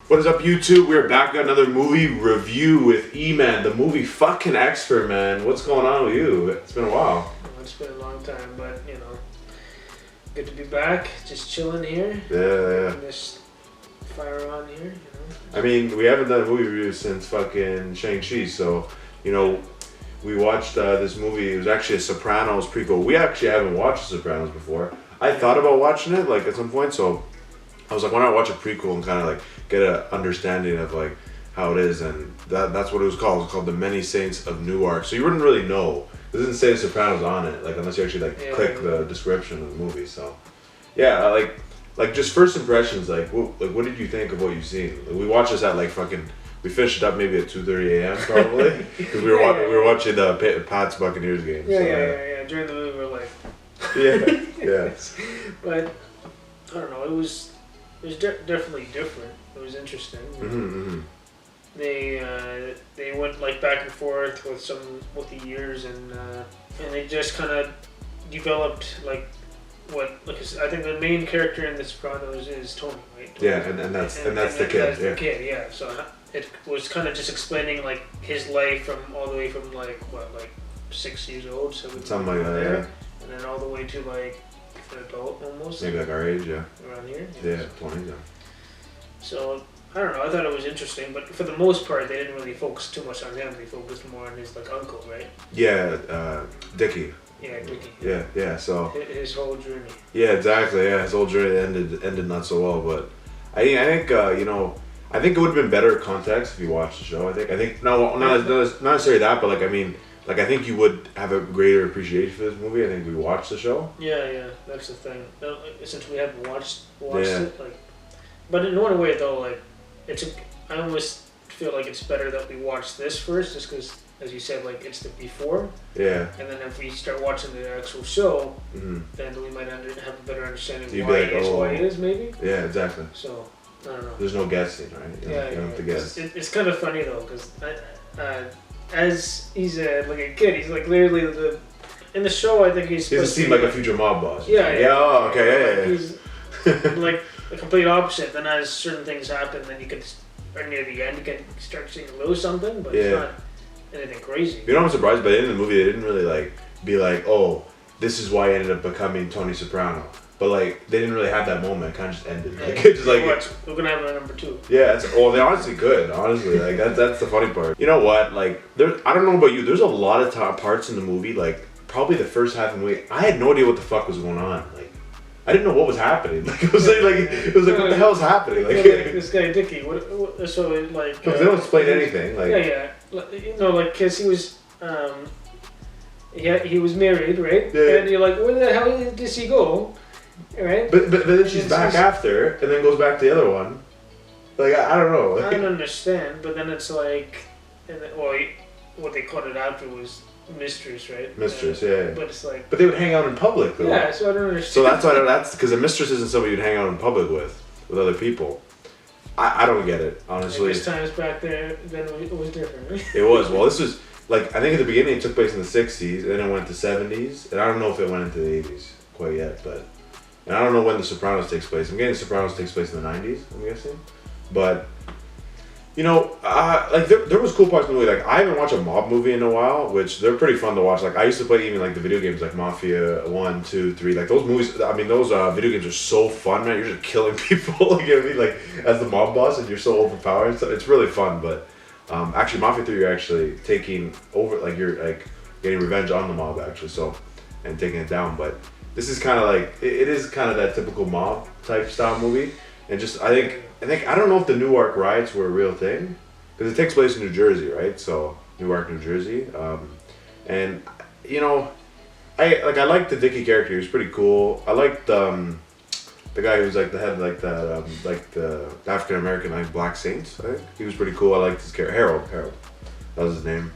What is up, YouTube? We're back with another movie review with Eman, the movie fucking expert, man. What's going on with you? It's been a while. It's been a long time, but you know, good to be back. Just chilling here. Yeah. Just fire on here. You know. I mean, we haven't done a movie review since fucking Shang-Chi, so you know, we watched this movie. It was actually a Sopranos prequel. We actually haven't watched Sopranos before. I thought about watching it like at some point, so I was like, why not watch a prequel and kind of like get an understanding of like how it is, and that's what it was called. It was called the Many Saints of Newark. So you wouldn't really know. It doesn't say Sopranos on it, like unless you actually click the description of the movie. So yeah, like just first impressions. Like what did you think of what you've seen? Like, we watched this at like fucking. We finished it up maybe at 2:30 a.m. probably because we were watching the Pats Buccaneers game. Yeah. During the movie, we were like. Yeah. But I don't know. It was definitely different. It was interesting. Mm-hmm. They went like back and forth with the years, and they just kind of developed like I think the main character in The Sopranos is Tony, right? Yeah, and that's the kid. That's the kid, yeah. So it was kind of just explaining like his life from all the way from like 6 years old, so something like that, yeah. And then all the way to like an adult almost. Maybe like our age, yeah. Around here. Yeah, 20s, yeah. So I don't know. I thought it was interesting, but for the most part, they didn't really focus too much on him. They focused more on his like uncle, right? Yeah, Dickie. Yeah, Dickie. Yeah. So his whole journey. Yeah, exactly. Yeah, his whole journey ended not so well, but I think I think it would have been better context if you watched the show. I think not necessarily that, but I think you would have a greater appreciation for this movie. I think we watched the show. Yeah, that's the thing. Since we haven't watched it, but in one way though, like I almost feel like it's better that we watch this first, just because, as you said, like it's the before. Yeah. And then if we start watching the actual show, mm-hmm. then we might have a better understanding so why it is, maybe. Yeah, exactly. So I don't know. There's no guessing, right? You don't have to guess. It's kind of funny though, because as he's like a kid, he's like literally in the show. I think he's. He doesn't seem like a future mob boss. Yeah. Oh, okay. Yeah. He's like the complete opposite. Then as certain things happen, then you can, or near the end, you can start seeing a little something, but it's not anything crazy. You know, I'm surprised by the end of the movie. They didn't really be like, oh, this is why he ended up becoming Tony Soprano. But they didn't really have that moment. It kind of just ended. We're gonna have a number 2. Yeah, they honestly could. Honestly, that's the funny part. You know what? I don't know about you. There's a lot of parts in the movie. Probably the first half of the movie, I had no idea what the fuck was going on. I didn't know what was happening. It was what the hell is happening? This guy Dickie. So because they don't explain anything. Because he was. He was married, right? Yeah. And you're like, where the hell does he go? Right? But then she's back after, and then goes back to the other one. I don't know. I don't understand, but then it's like, what they called it after was mistress, right? Mistress, yeah. But it's like. But they would hang out in public, though. Yeah, so I don't understand. So that's because a mistress isn't somebody you'd hang out in public with other people. I don't get it, honestly. This times back there, then it was different. Right? It was. Well, this was I think at the beginning it took place in the 60s, and then it went to 70s, and I don't know if it went into the 80s quite yet, but. And I don't know when The Sopranos takes place. I'm getting The Sopranos takes place in the 90s, I'm guessing. But, there was cool parts in the movie. I haven't watched a mob movie in a while, which they're pretty fun to watch. I used to play even the video games like Mafia 1, 2, 3. Those movies, those video games are so fun, man. You're just killing people, you know what I mean? As the mob boss, and you're so overpowered. So it's really fun, but actually Mafia 3, you're actually taking over, you're getting revenge on the mob, actually, and taking it down, but... This is kind of it is kind of that typical mob type style movie, and just I think I don't know if the Newark riots were a real thing, because it takes place in New Jersey, right? So Newark, New Jersey, and I liked the Dickie character. He was pretty cool. I liked the guy who's the head the African American Black Saints. I think he was pretty cool. I liked his character, Harold. That was his name.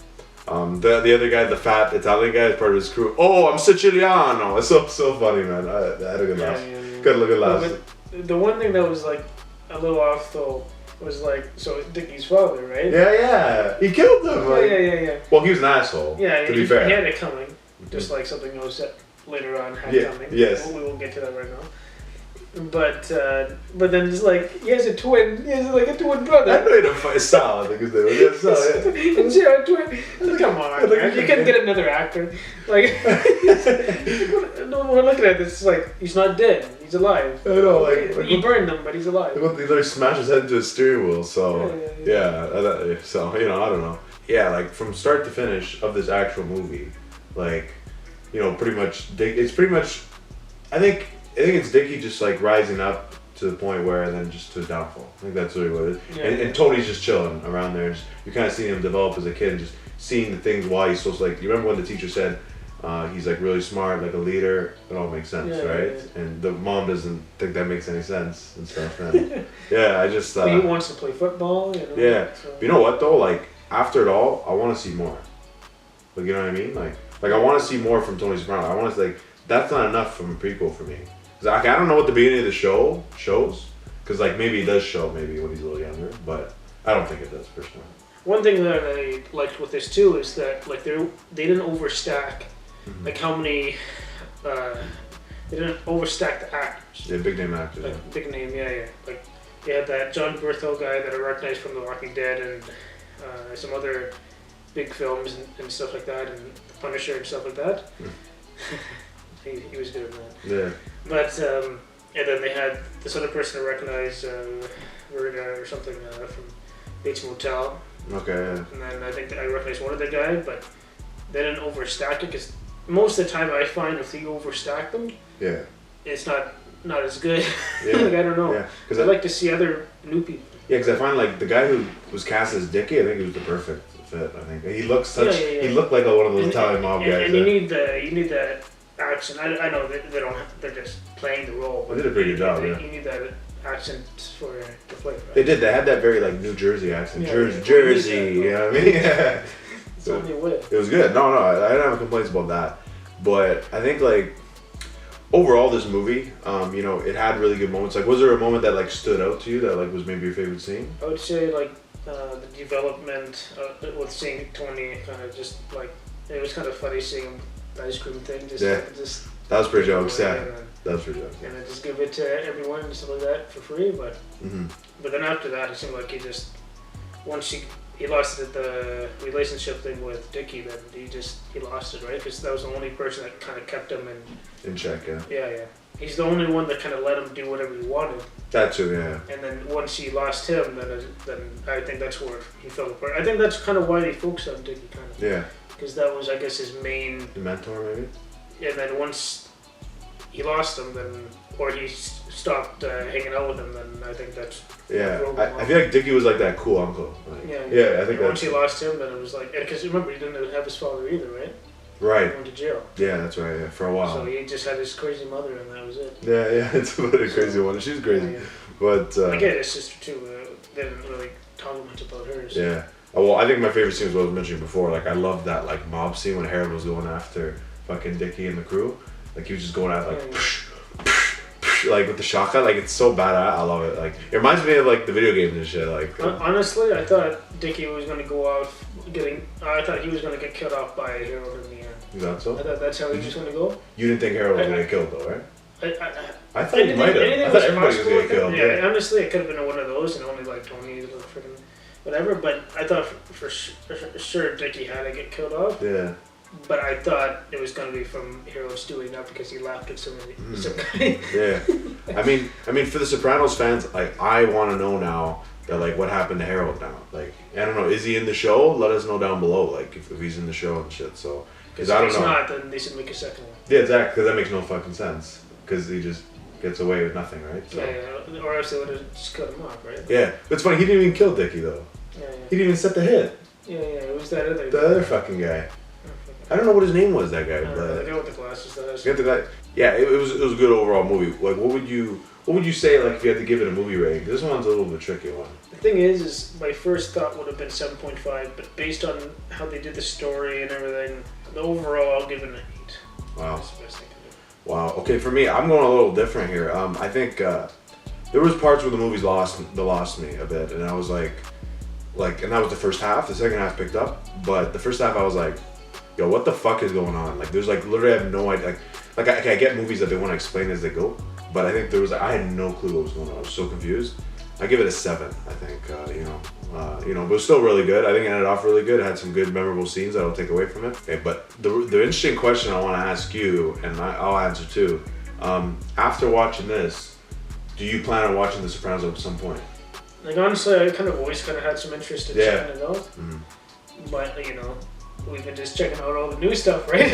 The other guy, the fat Italian guy, is part of his crew. Oh, I'm Siciliano. It's so funny, man. I had a good laugh. Good laugh. The one thing that was a little off though was so Dickie's father, right? Yeah. He killed him. Yeah. Well, he was an asshole. Yeah. To be fair, he had it coming, just like something else that later on had coming. Yes. We won't get to that right now. But then it's like he has a twin. He has like a twin brother. I know you don't fight solid because they were solid. And she had a twin. Come on, man. You couldn't get another actor. Like, no, we're looking at this. It's like he's not dead. He's alive. I know, like he burned him, but he's alive. He literally smashed his head into a steering wheel. So yeah. So I don't know. Yeah, like from start to finish of this actual movie, like pretty much it's pretty much. I think it's Dickie just like rising up to the point where then just to his downfall. I think that's really what it is. Yeah, and Tony's just chilling around there. You kind of see him develop as a kid and just seeing the things why he's supposed to like. You remember when the teacher said he's like really smart, like a leader? It all makes sense, right? Yeah. And the mom doesn't think that makes any sense and stuff. And yeah, I just. He wants to play football. Yeah. So. You know what though? Like after it all, I want to see more. Like you know what I mean? Like I want to see more from Tony Soprano. I want to like that's not enough from a prequel for me. Like, I don't know what the beginning of the show shows, because like maybe it does show maybe when he's a little younger, but I don't think it does personally. One thing that I liked with this too is that like they didn't overstack, like how many, they didn't overstack the actors. Yeah, big name actors. Like big name, yeah. Like you had that John Berthel guy that I recognized from The Walking Dead and some other big films and stuff like that, and The Punisher and stuff like that. He was good at that. Yeah. But and then they had this other person I recognized, Verga or something from Bates Motel. Okay. Yeah. And then I think that I recognized one other guy, but they didn't overstack it because most of the time I find if you overstack them, it's not as good. Yeah. Like I don't know. Yeah. Because I like to see other new people. Yeah, because I find like the guy who was cast as Dickie, I think he was the perfect fit. I think he looked such. He looked like one of those Italian mob guys. And you need that accent. I know they don't. They're just playing the role. But they did a pretty good job. You need that accent for the play. Right? They did. They had that very like New Jersey accent. Jersey. You know what I mean? Yeah. It's the only way. It was good. No, I don't have complaints about that. But I think like overall this movie, it had really good moments. Like, was there a moment that like stood out to you that like was maybe your favorite scene? I would say like the development with seeing Tony kind of just like it was kind of funny seeing him the ice cream thing. Just that was pretty jokes. Yeah, that was pretty jokes. And I just give it to everyone and stuff like that for free. But then after that, it seemed like he just once he lost the relationship thing with Dickie, then he lost it, right? Because that was the only person that kind of kept him in check. Yeah. Yeah. He's the only one that kind of let him do whatever he wanted. That's true, yeah. And then once he lost him, then I think that's where he fell apart. I think that's kind of why they focused on Dickie, kind of. Yeah. Because that was, I guess, his main... The mentor, maybe? And then once he lost him, or he stopped hanging out with him, then I think that's... Yeah, I feel like Dickie was like that cool uncle. Like, yeah, I think once he lost him, then it was like... Because remember, he didn't have his father either, right? Right. He went to jail. Yeah, that's right, yeah, for a while. So he just had his crazy mother, and that was it. Yeah, it's a really crazy one. She's crazy. Yeah. But... I get his sister, too. They didn't really talk much about hers. Yeah. Well, I think my favorite scene was what I was mentioning before. Like, I loved that, like, mob scene when Harold was going after fucking Dickie and the crew. Like, he was just going out, like, like, with the shotgun. Like, it's so badass. I love it. Like, it reminds me of, like, the video games and shit. Like, honestly, I thought Dickie was going to go out I thought he was going to get killed off by Harold in the end. You thought so? I thought that's how he was going to go. You didn't think Harold was going to get killed, though, right? I thought he might have. I thought everybody was going to get killed. Yeah, honestly, it could have been one of those, and only, like, Tony was freaking... whatever, but I thought for sure Dickie had to get killed off. Yeah. But I thought it was going to be from Harold's doing, not because he laughed at some guy. Yeah. I mean, for the Sopranos fans, like, I want to know now that, like, what happened to Harold now. Like, I don't know, is he in the show? Let us know down below, like, if he's in the show and shit, so. Because if he's not, then they should make a second one. Yeah, exactly, because that makes no fucking sense. Because he just gets away with nothing, right? So. Yeah, or else they would have just cut him off, right? Yeah, but it's funny, he didn't even kill Dickie, though. Yeah. He didn't even set the hit. Yeah, it was that other guy. The other fucking guy. I don't know what his name was, that guy. The guy with the glasses. Yeah, it was a good overall movie. Like, what would you say, like, if you had to give it a movie rating? This one's a little bit tricky one. The thing is my first thought would have been 7.5, but based on how they did the story and everything, the overall I'll give it an 8. Wow. That's the best thing to do. Wow. Okay, for me, I'm going a little different here. I think there was parts where the movies lost me a bit, and I was like, and that was the first half. The second half picked up, but the first half I was like, yo, what the fuck is going on? Like, there's like literally I have no idea. Like I get movies that they want to explain as they go, but I think I had no clue what was going on. I was so confused. I give it a 7. I think but it was still really good. I think it ended off really good. It had some good memorable scenes that I'll take away from it. Okay, but the interesting question I want to ask you, and I'll answer too. After watching this, do you plan on watching The Sopranos at some point? Like honestly, I kind of always had some interest in checking it out. Mm-hmm. But we've been just checking out all the new stuff, right?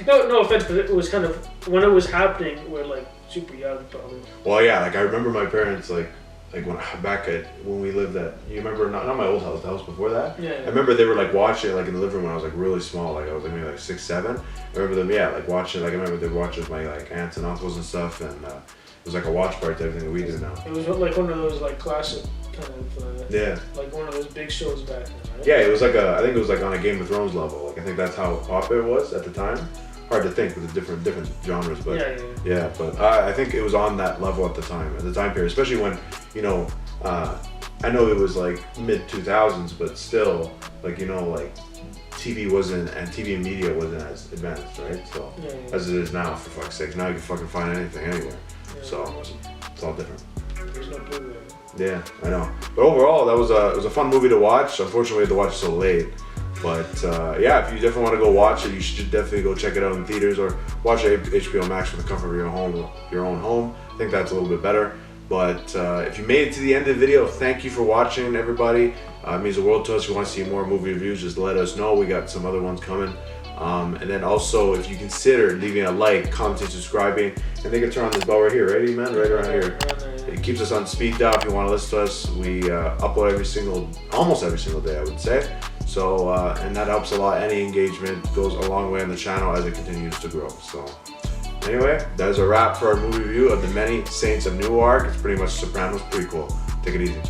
No offense, but it was kind of when it was happening, we're like super young, probably. Well, yeah, like I remember my parents like when we lived at, you remember not my old house, the house before that. Yeah. I remember they were like watching it like in the living room when I was like really small, like I was like maybe like 6, 7. I remember them, like watching. Like I remember they were watching with my like aunts and uncles and stuff, and it was like a watch party to everything that we do now. It was like one of those like classic kind of like one of those big shows back then, right? Yeah, it was like I think it was like on a Game of Thrones level. Like I think that's how popular it was at the time. Hard to think with the different genres, but but I think it was on that level at the time period, especially when I know it was like mid 2000s, but still like like TV wasn't, and TV and media wasn't as advanced, right? So as it is now, for fuck's sake, now you can fucking find anything anywhere. So it's all different. There's no blue there. Yeah, I know. But overall, it was a fun movie to watch. Unfortunately, we had to watch it so late. But if you definitely want to go watch it, you should definitely go check it out in theaters or watch it HBO Max from the comfort of your own home. I think that's a little bit better. But if you made it to the end of the video, thank you for watching, everybody. It means the world to us. If you want to see more movie reviews, just let us know. We got some other ones coming. And then also, if you consider leaving a like, commenting, subscribing, and they can turn on this bell right here, right, Eman? Right around here. It keeps us on speed dial. If you want to listen to us, we upload almost every single day, I would say. So, and that helps a lot. Any engagement goes a long way on the channel as it continues to grow. So, anyway, that is a wrap for our movie review of The Many Saints of Newark. It's pretty much Sopranos prequel. Take it easy.